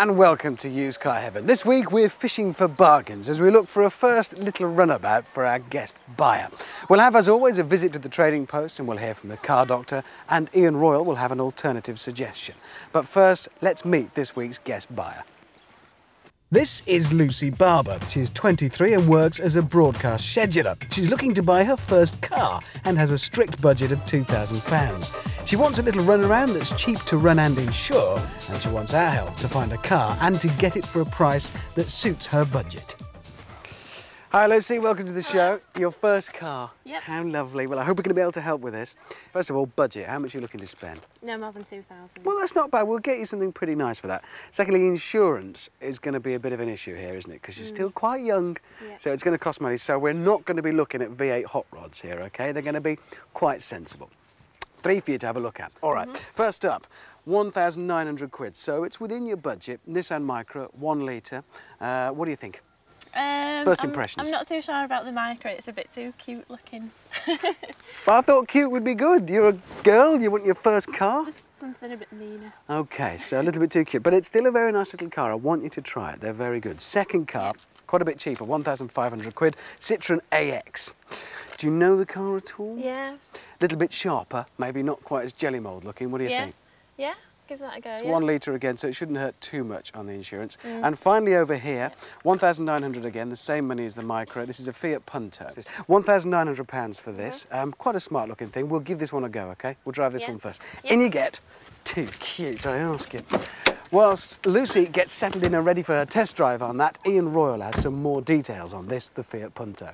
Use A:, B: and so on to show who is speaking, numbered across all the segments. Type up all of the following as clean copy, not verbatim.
A: and welcome to Used Car Heaven. This week we're fishing for bargains as we look for a first little runabout for our guest buyer. We'll have, as always, a visit to the trading post and we'll hear from the car doctor, and Ian Royle will have an alternative suggestion. But first, let's meet this week's guest buyer. This is Lucy Barber. She's 23 and works as a broadcast scheduler. She's looking to buy her first car and has a strict budget of £2,000. She wants a little runaround that's cheap to run and insure, and she wants our help to find a car and to get it for a price that suits her budget. Hi Lucy, welcome to the show. Your first car.
B: Yep.
A: How lovely. Well, I hope we're going to be able to help with this. First of all, budget. How much are you looking to spend?
B: No more than 2,000.
A: Well, that's not bad. We'll get you something pretty nice for that. Secondly, insurance is going to be a bit of an issue here, isn't it? Because you're still quite young, so it's going to cost money. So we're not going to be looking at V8 hot rods here, OK? They're going to be quite sensible. 3 for you to have a look at. All right, first up, 1,900 quid. So it's within your budget. Nissan Micra, 1 litre. What do you think? First impressions.
B: I'm not too sure about the Micra, it's a bit too cute looking.
A: But I thought cute would be good. You're a girl, you want your first car?
B: Just something a bit meaner.
A: OK, so a little bit too cute, but it's still a very nice little car. I want you to try it, they're very good. Second car, quite a bit cheaper, 1,500 quid, Citroen AX. Do you know the car at all?
B: Yeah.
A: A little bit sharper, maybe not quite as jelly mould looking, what do you think?
B: Yeah, give that a go.
A: It's 1 litre again, so it shouldn't hurt too much on the insurance. And finally over here, 1,900 again, the same money as the Micra. This is a Fiat Punto. £1,900 for this. Quite a smart looking thing. We'll give this one a go, OK? We'll drive this one first. In you get. Too cute, I ask you. Whilst Lucy gets settled in and ready for her test drive on that, Ian Royle has some more details on this, the Fiat Punto.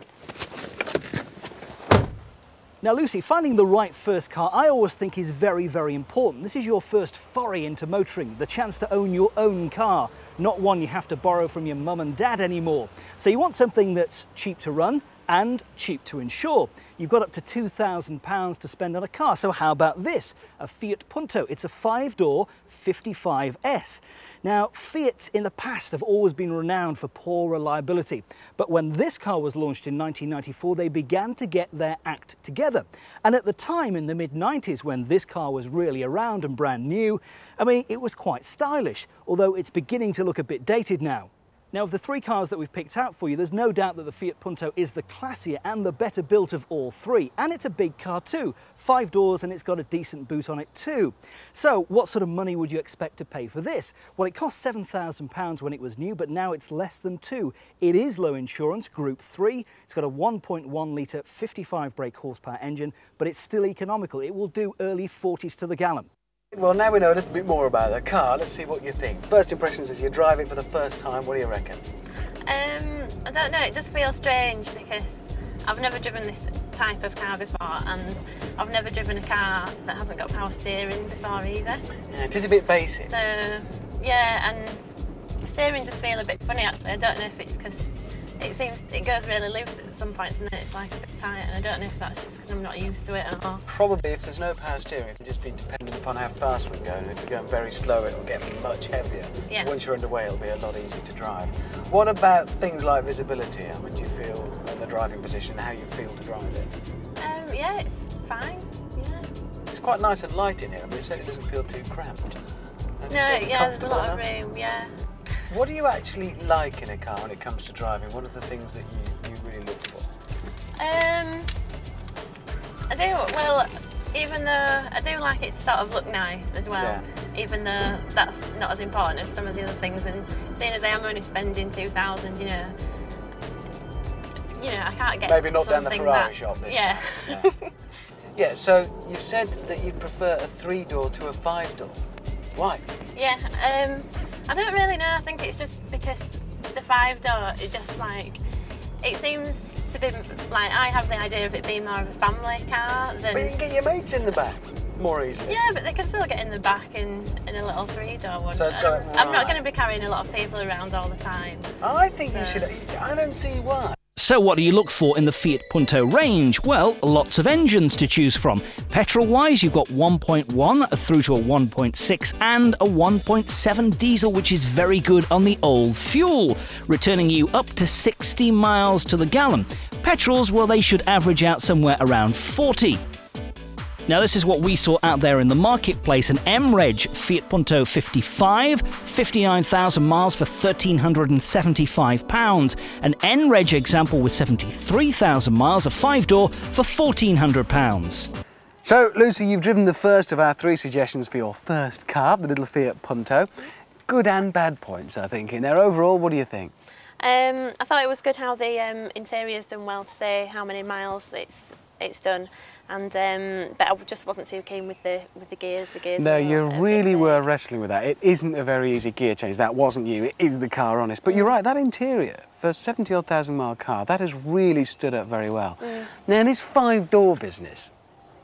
C: Now Lucy, finding the right first car I always think is very, very important. This is your first foray into motoring, the chance to own your own car, not one you have to borrow from your mum and dad anymore. So you want something that's cheap to run and cheap to insure. You've got up to £2,000 to spend on a car, so how about this? A Fiat Punto. It's a 5-door 55S. Now, Fiat in the past have always been renowned for poor reliability, but when this car was launched in 1994, they began to get their act together. And at the time, in the mid-90s, when this car was really around and brand new, I mean, it was quite stylish, although it's beginning to look a bit dated now. Now, of the 3 cars that we've picked out for you, there's no doubt that the Fiat Punto is the classier and the better built of all 3. And it's a big car too. 5 doors, and it's got a decent boot on it too. So what sort of money would you expect to pay for this? Well, it cost £7,000 when it was new, but now it's less than 2. It is low insurance, Group 3. It's got a 1.1 litre 55 brake horsepower engine, but it's still economical. It will do early 40s to the gallon.
A: Well, now we know a little bit more about the car. Let's see what you think. First impressions as you drive it for the first time, what do you reckon?
B: I don't know, it just feels strange because I've never driven this type of car before, and I've never driven a car that hasn't got power steering before either.
A: Yeah, it is a bit basic.
B: So, yeah, and the steering just feels a bit funny actually. I don't know if it's because it goes really loose at some points and then it's like a bit tight, and I don't know if that's just because I'm not used to it or...
A: Probably if there's no power steering, it'll just be dependent upon how fast we're going. If you're going very slow, it'll get much heavier.
B: Yeah.
A: Once you're underway, it'll be a lot easier to drive. What about things like visibility? How much you feel in the driving position, how you feel to drive it?
B: Yeah, it's fine, yeah.
A: It's quite nice and light in here. I mean, it certainly doesn't feel too cramped.
B: No, yeah, there's a lot of room, yeah.
A: What do you actually like in a car when it comes to driving? What are the things that you really look for?
B: I do, well, even though I do like it to sort of look nice as well, even though that's not as important as some of the other things, and seeing as I am only spending 2,000, you know, I can't get
A: maybe not down the Ferrari
B: that,
A: shop this
B: time.
A: Yeah. Yeah, so you've said that you'd prefer a 3-door to a 5-door. Why?
B: Yeah, I don't really know. I think it's just because the 5-door, it just like, it seems to be like, I have the idea of it being more of a family car than...
A: But you can get your mates in the back more easily.
B: Yeah, but they can still get in the back in a little 3-door one.
A: So it's got,
B: I'm not going to be carrying a lot of people around all the time.
A: I think you should. I don't see why.
C: So what do you look for in the Fiat Punto range? Well, lots of engines to choose from. Petrol-wise, you've got 1.1 through to a 1.6 and a 1.7 diesel, which is very good on the old fuel, returning you up to 60 miles to the gallon. Petrols, well, they should average out somewhere around 40. Now this is what we saw out there in the marketplace, an M-Reg Fiat Punto 55, 59,000 miles for £1,375. An N-Reg example with 73,000 miles, a 5-door for £1,400.
A: So, Lucy, you've driven the first of our 3 suggestions for your first car, the little Fiat Punto. Good and bad points, I think, in there. Overall, what do you think?
B: I thought it was good how the interior's done well to say how many miles it's done. And but I just wasn't too keen with the gears. The gears.
A: No, you really were wrestling with that. It isn't a very easy gear change. That wasn't you. It is the car, honest. But you're right. That interior for a 70-odd thousand mile car, that has really stood up very well. Now, in this 5-door business,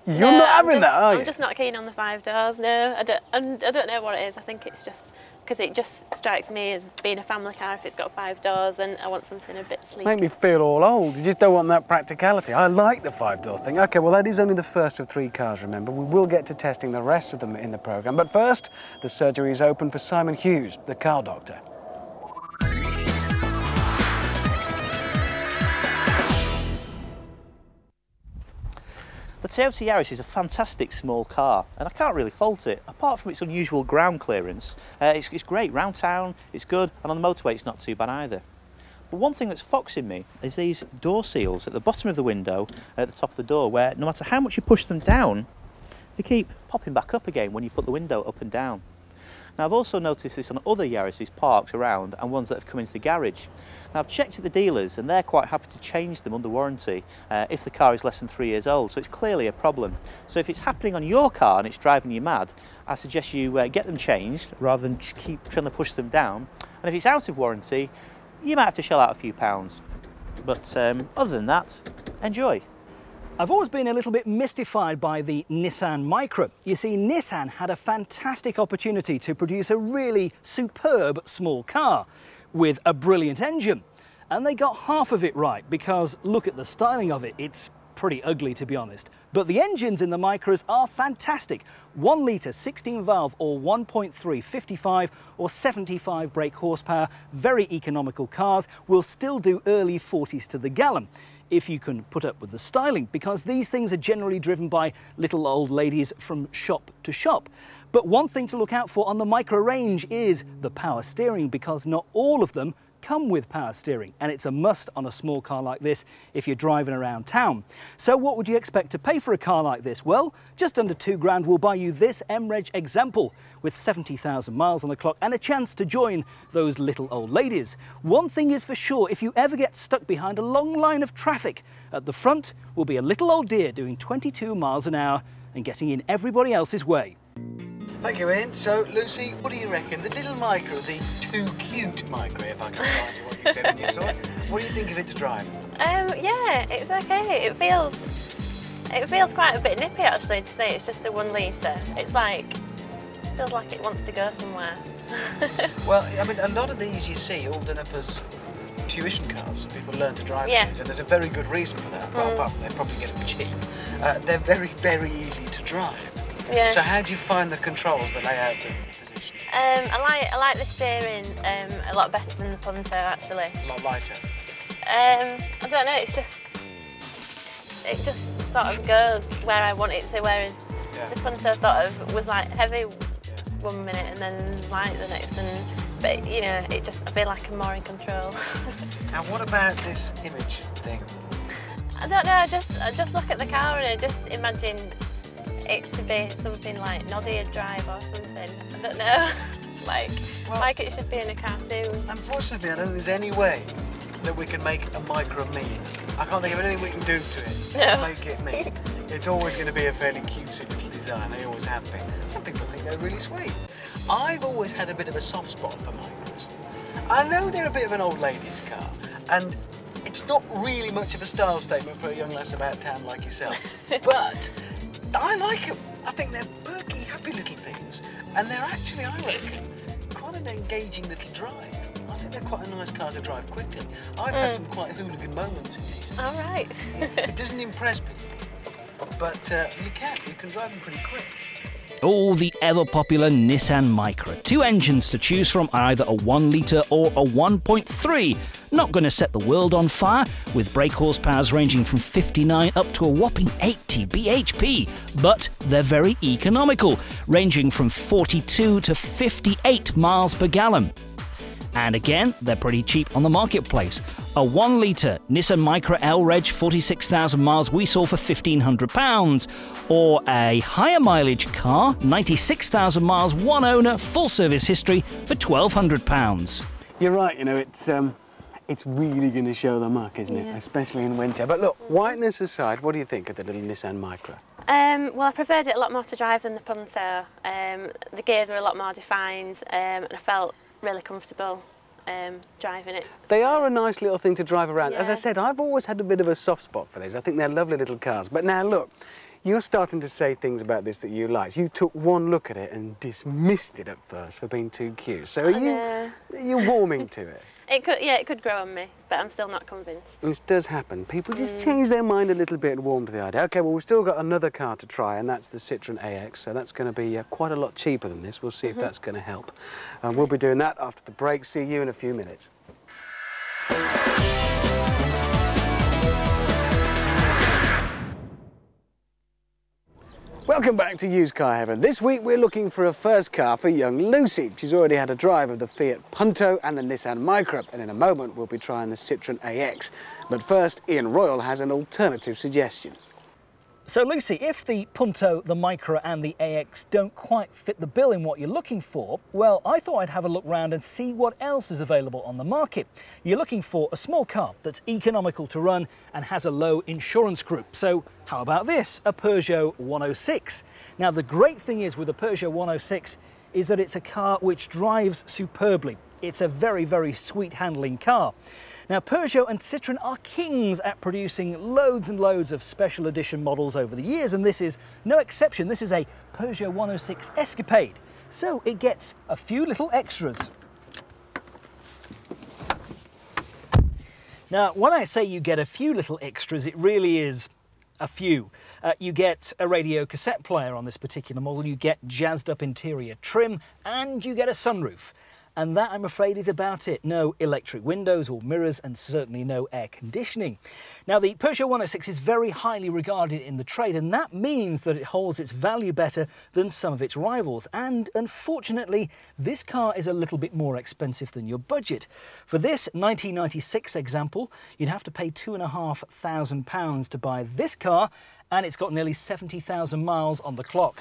A: you're not having that, are you?
B: I'm just not keen on the 5 doors. No, I don't know what it is. I think it's just because it just strikes me as being a family car if it's got 5 doors, and I want something a bit sleek.
A: Make me feel all old. You just don't want that practicality. I like the 5-door thing. OK, well, that is only the first of 3 cars, remember. We will get to testing the rest of them in the programme. But first, the surgery is open for Simon Hughes, the car doctor.
D: The Toyota Yaris is a fantastic small car, and I can't really fault it. Apart from its unusual ground clearance, it's great round town, it's good, and on the motorway it's not too bad either. But one thing that's foxing me is these door seals at the bottom of the window, at the top of the door, where no matter how much you push them down, they keep popping back up again when you put the window up and down. Now, I've also noticed this on other Yaris's parked around and ones that have come into the garage. Now, I've checked at the dealers and they're quite happy to change them under warranty if the car is less than 3 years old, so it's clearly a problem. So if it's happening on your car and it's driving you mad, I suggest you get them changed rather than just keep trying to push them down. And if it's out of warranty, you might have to shell out a few pounds. But other than that, enjoy.
C: I've always been a little bit mystified by the Nissan Micra. You see, Nissan had a fantastic opportunity to produce a really superb small car with a brilliant engine. And they got half of it right, because look at the styling of it. It's pretty ugly, to be honest. But the engines in the Micras are fantastic. 1 litre 16 valve or 1.3 55 or 75 brake horsepower. Very economical cars will still do early 40s to the gallon, if you can put up with the styling, because these things are generally driven by little old ladies from shop to shop. But one thing to look out for on the Micra range is the power steering, because not all of them come with power steering, and it's a must on a small car like this if you're driving around town. So what would you expect to pay for a car like this? Well, just under £2,000 will buy you this M-Reg example with 70,000 miles on the clock and a chance to join those little old ladies. One thing is for sure, if you ever get stuck behind a long line of traffic, at the front will be a little old dear doing 22 miles an hour and getting in everybody else's way.
A: Thank you, Ian. So, Lucy, what do you reckon? The little Micra, the too cute Micra, if I can find you what you said when you saw it. What do you think of it to drive?
B: Yeah, it's okay. It feels quite a bit nippy, actually, to say it's just a 1 litre. It's like, feels like it wants to go somewhere.
A: Well, I mean, a lot of these you see all done up as tuition cars. People learn to drive these, and there's a very good reason for that. Well, apart from they probably get them cheap. They're very, very easy to drive.
B: Yeah.
A: So how do you find the controls, the layout, the position?
B: I like the steering a lot better than the Punto, actually.
A: A lot lighter?
B: I don't know, it just sort of goes where I want it to, whereas the Punto sort of was like heavy 1 minute and then light the next, but you know, I feel like I'm more in control.
A: Now what about this image thing?
B: I don't know, I just look at the car and I just imagine it to be something like Noddy'd drive or something. I don't know, like it should be in a cartoon. Unfortunately,
A: I don't think there's any way that we can make a Micra mean. I can't think of anything we can do to it to make it mean. It's always going to be a fairly cutesy little design. They always have been. Some people think they're really sweet. I've always had a bit of a soft spot for Micras. I know they're a bit of an old lady's car, and it's not really much of a style statement for a young lass about town like yourself, but I like them. I think they're perky, happy little things, and they're actually, I reckon, quite an engaging little drive. I think they're quite a nice car to drive quickly. I've had some quite hooligan moments in these.
B: All right.
A: It doesn't impress people, but you can drive them pretty quick.
C: Oh, the ever-popular Nissan Micra. 2 engines to choose from, either a 1 litre or a 1.3. Not going to set the world on fire, with brake horsepowers ranging from 59 up to a whopping 80 bhp, but they're very economical, ranging from 42 to 58 miles per gallon. And again, they're pretty cheap on the marketplace. A 1 litre Nissan Micra L-Reg 46,000 miles we saw for £1,500, or a higher mileage car, 96,000 miles, one owner, full service history for £1,200.
A: You're right, you know, it's really going to show the muck, isn't it? Especially in winter. But look, whiteness aside, what do you think of the little Nissan Micra?
B: Well, I preferred it a lot more to drive than the Punto. The gears were a lot more defined, and I felt really comfortable driving it.
A: They are a nice little thing to drive around.
B: Yeah.
A: As I said, I've always had a bit of a soft spot for these. I think they're lovely little cars. But now look, you're starting to say things about this that you liked. You took one look at it and dismissed it at first for being too cute. So are you warming to it?
B: It could grow on me, but I'm still not convinced.
A: This does happen. People just change their mind a little bit and warm to the idea. OK, well, we've still got another car to try, and that's the Citroen AX. So that's going to be quite a lot cheaper than this. We'll see if that's going to help. We'll be doing that after the break. See you in a few minutes. Welcome back to Used Car Heaven. This week we're looking for a first car for young Lucy. She's already had a drive of the Fiat Punto and the Nissan Micra, and in a moment we'll be trying the Citroen AX. But first, Ian Royle has an alternative suggestion.
C: So Lucy, if the Punto, the Micra and the AX don't quite fit the bill in what you're looking for, well, I thought I'd have a look round and see what else is available on the market. You're looking for a small car that's economical to run and has a low insurance group. So how about this, a Peugeot 106? Now the great thing is with a Peugeot 106 is that it's a car which drives superbly. It's a very, very sweet handling car. Now, Peugeot and Citroen are kings at producing loads and loads of special edition models over the years, and this is no exception. This is a Peugeot 106 Escapade, so it gets a few little extras. Now, when I say you get a few little extras, it really is a few. You get a radio cassette player on this particular model, you get jazzed up interior trim, and you get a sunroof. And that, I'm afraid, is about it. No electric windows or mirrors, and certainly no air conditioning. Now, the Peugeot 106 is very highly regarded in the trade, and that means that it holds its value better than some of its rivals. And unfortunately, this car is a little bit more expensive than your budget. For this 1996 example, you'd have to pay £2,500 to buy this car, and it's got nearly 70,000 miles on the clock.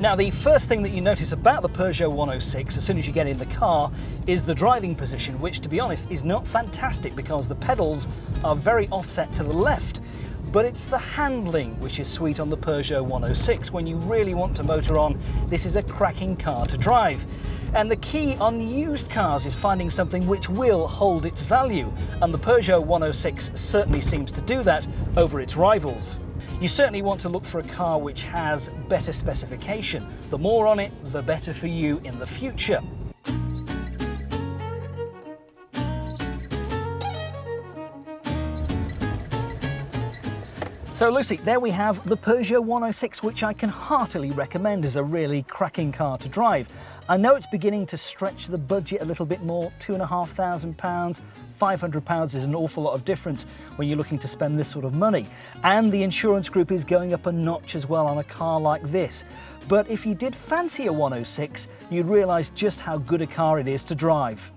C: Now, the first thing that you notice about the Peugeot 106 as soon as you get in the car is the driving position, which, to be honest, is not fantastic because the pedals are very offset to the left. But it's the handling which is sweet on the Peugeot 106. When you really want to motor on, this is a cracking car to drive. And the key on used cars is finding something which will hold its value. And the Peugeot 106 certainly seems to do that over its rivals. You certainly want to look for a car which has better specification. The more on it, the better for you in the future. So Lucy, there we have the Peugeot 106, which I can heartily recommend as a really cracking car to drive. I know it's beginning to stretch the budget a little bit more, £2,500, £500 is an awful lot of difference when you're looking to spend this sort of money. And the insurance group is going up a notch as well on a car like this. But if you did fancy a 106, you'd realise just how good a car it is to drive.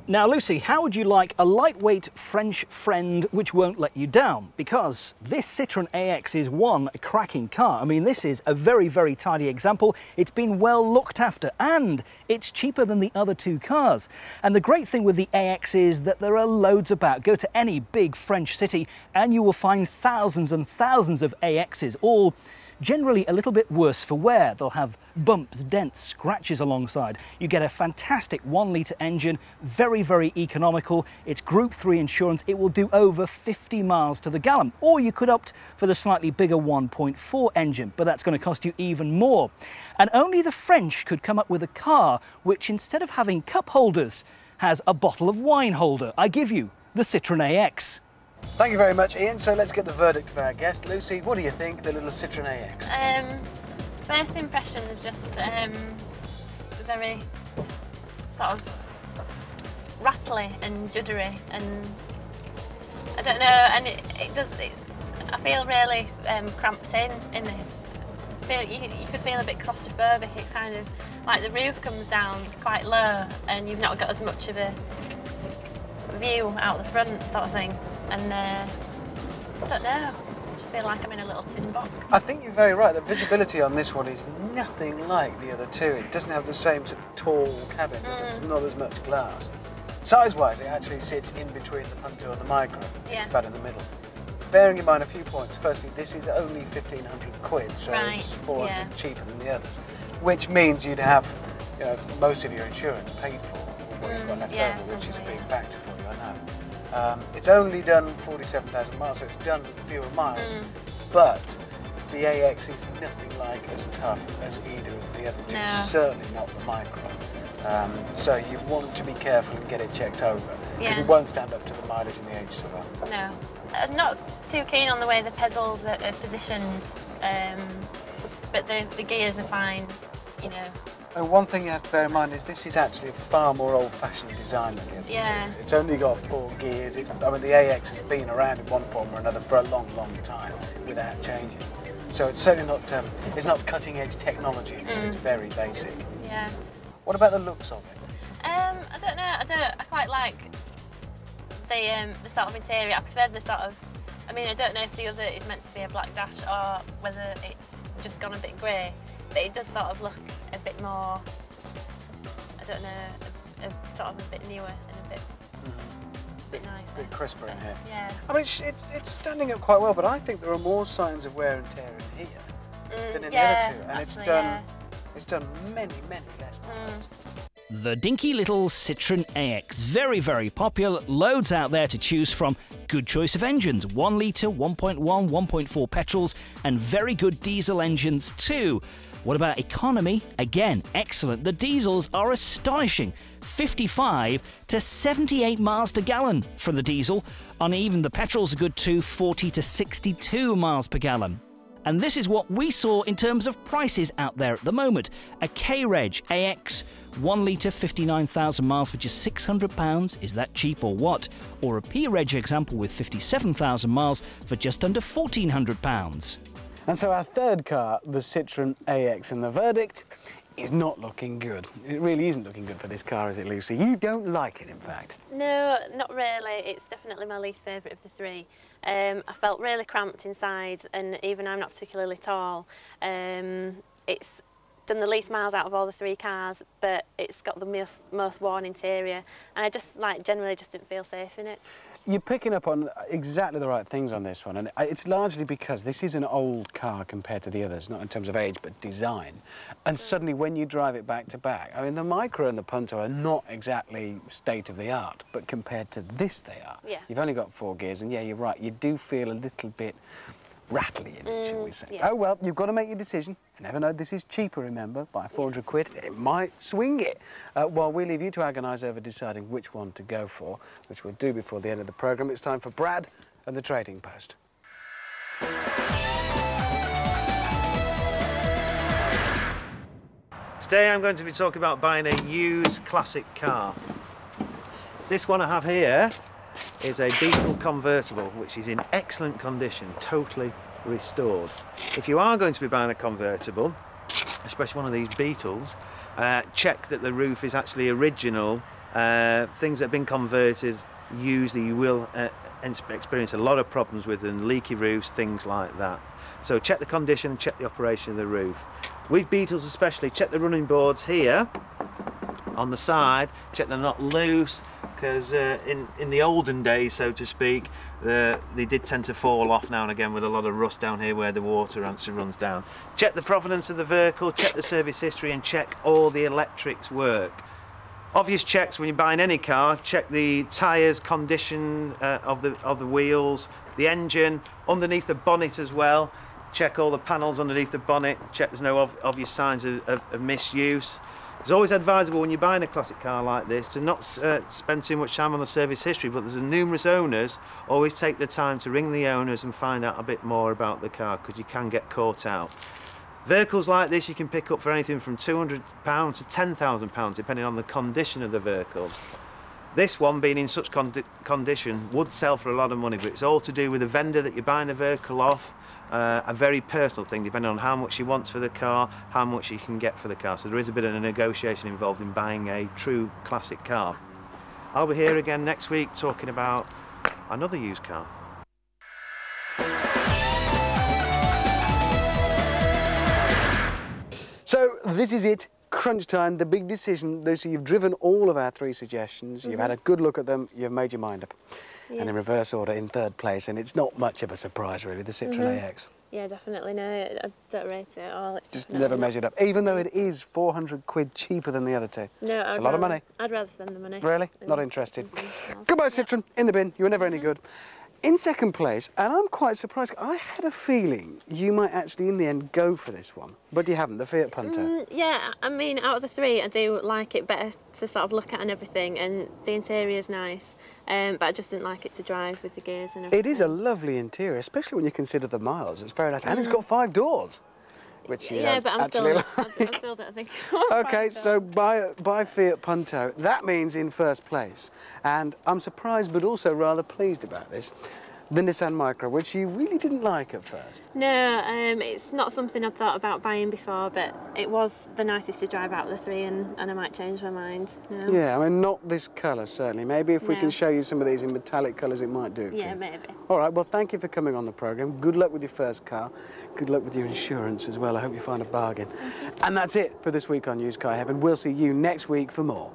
C: Now Lucy, how would you like a lightweight French friend which won't let you down? Because this Citroen AX is one cracking car. I mean, this is a very, very tidy example. It's been well looked after and it's cheaper than the other two cars. And the great thing with the AX is that there are loads about. Go to any big French city and you will find thousands and thousands of AXs, all generally a little bit worse for wear. They'll have bumps, dents, scratches alongside. You get a fantastic 1 litre engine, very, very economical. It's Group 3 insurance. It will do over 50 miles to the gallon. Or you could opt for the slightly bigger 1.4 engine, but that's going to cost you even more. And only the French could come up with a car which, instead of having cup holders, has a bottle of wine holder. I give you the Citroen AX.
A: Thank you very much, Ian. So let's get the verdict of our guest. Lucy, what do you think of the little Citroen AX?
B: First impression is just very sort of rattly and juddery, and I don't know, and I feel really cramped in this. You could feel a bit claustrophobic. It's kind of like the roof comes down quite low and you've not got as much of a view out the front sort of thing, and I don't know, I just feel like I'm in a little tin box.
A: I think you're very right. The visibility on this one is nothing like the other two. It doesn't have the same sort of tall cabin, does it? There's not as much glass. Size-wise, it actually sits in between the Punto and the Micra.
B: Yeah.
A: It's about in the middle. Bearing in mind a few points. Firstly, this is only 1,500 quid, so it's 400 cheaper than the others, which means you'd have most of your insurance paid for, or what you've got left over, which is a big factor for you, I know. It's only done 47,000 miles, so it's done fewer miles, but the AX is nothing like as tough as either of the other two, certainly not the Micra. So you want to be careful and get it checked over, because it won't stand up to the mileage and the age so well.
B: No. I'm not too keen on the way the pedals are positioned, but the gears are fine, you know.
A: And one thing you have to bear in mind is this is actually a far more old-fashioned design than the other two. It's only got 4 gears. I mean, the AX has been around in one form or another for a long, long time without changing. So it's certainly not, it's not cutting-edge technology, it's very basic.
B: Yeah.
A: What about the looks of it?
B: I don't know. I quite like the sort of interior. I prefer the sort of, I mean, I don't know if the other is meant to be a black dash or whether it's just gone a bit grey, but it does sort of look a bit more, I don't know, sort of a bit newer and a bit nicer.
A: A bit crisper in here.
B: Yeah.
A: I mean, it's standing up quite well, but I think there are more signs of wear and tear in here than in the other two, and it's done many, many less miles.
C: The dinky little Citroen AX, very, very popular, loads out there to choose from. Good choice of engines, 1 litre, 1.1, 1.4 petrols, and very good diesel engines too. What about economy? Again, excellent. The diesels are astonishing. 55 to 78 miles per gallon for the diesel, and even the petrols are good too, 40 to 62 miles per gallon. And this is what we saw in terms of prices out there at the moment. A K-Reg AX, 1 litre, 59,000 miles for just £600. Is that cheap or what? Or a P-Reg example with 57,000 miles for just under £1,400.
A: And so our third car, the Citroen AX, and the verdict is not looking good. It really isn't looking good for this car, is it, Lucy? You don't like it, in fact.
B: No, not really. It's definitely my least favourite of the three. I felt really cramped inside, and even I'm not particularly tall. It's done the least miles out of all the 3 cars, but it's got the most worn interior, and I just generally just didn't feel safe in it.
A: You're picking up on exactly the right things on this one, and it's largely because this is an old car compared to the others, not in terms of age, but design. And suddenly when you drive it back to back, I mean, the Micra and the Punto are not exactly state-of-the-art, but compared to this they are.
B: Yeah.
A: You've only got 4 gears, and yeah, you're right, you do feel a little bit rattly in it, shall we say.
B: Yeah.
A: Oh, well, you've got to make your decision. You never know, this is cheaper, remember, by 400 quid. It might swing it. While we leave you to agonise over deciding which one to go for, which we'll do before the end of the programme, it's time for Brad and the Trading Post.
E: Today I'm going to be talking about buying a used classic car. This one I have here is a Beetle convertible, which is in excellent condition, totally restored. If you are going to be buying a convertible, especially one of these Beetles, check that the roof is actually original. Things that have been converted, usually you will experience a lot of problems with them, leaky roofs, things like that. So check the condition, check the operation of the roof. With Beetles especially, check the running boards here on the side, check they're not loose, because in the olden days, so to speak, they did tend to fall off now and again with a lot of rust down here where the water actually runs down. Check the provenance of the vehicle, check the service history, and check all the electrics work. Obvious checks when you're buying any car: check the tyres, condition of the wheels, the engine, underneath the bonnet as well. Check all the panels underneath the bonnet, check there's no obvious signs of misuse. It's always advisable when you're buying a classic car like this to not spend too much time on the service history, but there's numerous owners. Always take the time to ring the owners and find out a bit more about the car, because you can get caught out. Vehicles like this you can pick up for anything from £200 to £10,000 depending on the condition of the vehicle. This one, being in such condition, would sell for a lot of money, but it's all to do with the vendor that you're buying the vehicle off. A very personal thing, depending on how much he wants for the car, how much he can get for the car. So there is a bit of a negotiation involved in buying a true classic car. I'll be here again next week talking about another used car.
A: So this is it, crunch time, the big decision. Lucy, you've driven all of our 3 suggestions, you've had a good look at them, you've made your mind up. Yes. And in reverse order, in 3rd place, and it's not much of a surprise really, the Citroen AX.
B: Yeah, definitely. No, I don't rate it at all. It's
A: just never measured up, even though it is 400 quid cheaper than the other 2.
B: No,
A: it's a lot of money.
B: I'd rather spend the money.
A: Really? Not interested. Goodbye, Citroen. In the bin. You were never any good. In 2nd place, and I'm quite surprised, I had a feeling you might actually in the end go for this one, but you haven't, the Fiat Punto.
B: Yeah, I mean, out of the 3, I do like it better to sort of look at and everything, and the interior's nice, but I just didn't like it to drive with the gears and everything.
A: It is a lovely interior, especially when you consider the miles. It's very nice, and it's got 5 doors. Which you
B: yeah, but
A: I still
B: don't think.
A: Okay, so buy Fiat Punto. That means in 1st place, and I'm surprised but also rather pleased about this. The Nissan Micra, which you really didn't like at first.
B: No, it's not something I'd thought about buying before, but it was the nicest to drive out of the 3, and I might change my mind. No.
A: Yeah, I mean, not this colour, certainly. Maybe if we can show you some of these in metallic colours, it might do.
B: Yeah, maybe.
A: All right, well, thank you for coming on the programme. Good luck with your first car. Good luck with your insurance as well. I hope you find a bargain. And that's it for this week on Used Car Heaven. We'll see you next week for more.